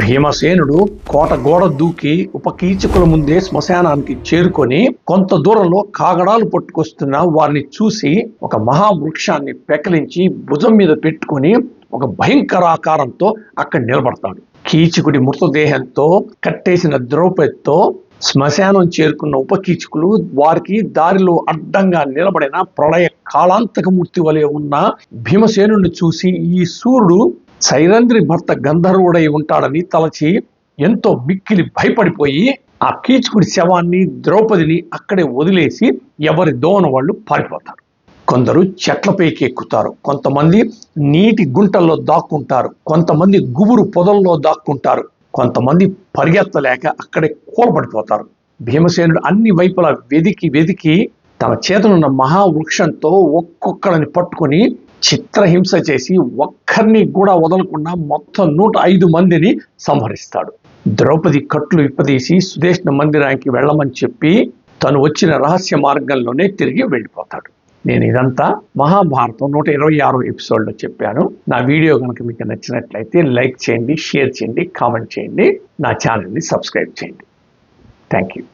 భీమసేనుడు కోట గోడ దూకి ఉపకీచకుల ముందే శ్మశానానికి చేరుకొని కొంత దూరంలో కాగడాలు పట్టుకొస్తున్న వారిని చూసి ఒక మహావృక్షాన్ని పెకలించి భుజం మీద పెట్టుకుని ఒక భయంకరాకారంతో అక్కడ నిలబడతాడు. కీచకుడి మృతదేహంతో కట్టేసిన ద్రౌపదితో శ్మశానం చేరుకున్న ఉపకీచకులు వారికి దారిలో అడ్డంగా నిలబడిన ప్రళయ కాళాంతకమూర్తి వలె ఉన్న భీమసేనుడిని చూసి ఈ సూర్యుడు సైరంధ్రి భర్త గంధర్వుడై ఉంటాడని తలచి ఎంతో మిక్కిలి భయపడిపోయి ఆ కీచకుడి శవాన్ని ద్రౌపదిని అక్కడే వదిలేసి ఎవరి దోన వాళ్ళు పారిపోతారు. కొందరు చెట్లపైకి ఎక్కుతారు, కొంతమంది నీటి గుంటల్లో దాక్కుంటారు, కొంతమంది గుబురు పొదల్లో దాక్కుంటారు, కొంతమంది పరిగెత్తలేక అక్కడే కూలబడిపోతారు. భీమసేనుడు అన్ని వైపులా వెదికి తన చేతనున్న మహావృక్షంతో ఒక్కొక్కరిని పట్టుకుని చిత్రహింస చేసి ఒక్కరిని కూడా వదలకుండా మొత్తం 105 మందిని సంహరిస్తాడు. ద్రౌపది కట్లు విప్పదీసి సుదేష్ణ మందిరానికి వెళ్ళమని చెప్పి తను వచ్చిన రహస్య మార్గంలోనే తిరిగి వెళ్ళిపోతాడు. నేను ఇదంతా మహాభారతం 126 ఎపిసోడ్లో చెప్పాను. నా వీడియో కనుక మీకు నచ్చినట్లయితే లైక్ చేయండి, షేర్ చేయండి, కామెంట్ చేయండి, నా ఛానల్ని సబ్స్క్రైబ్ చేయండి. Thank you.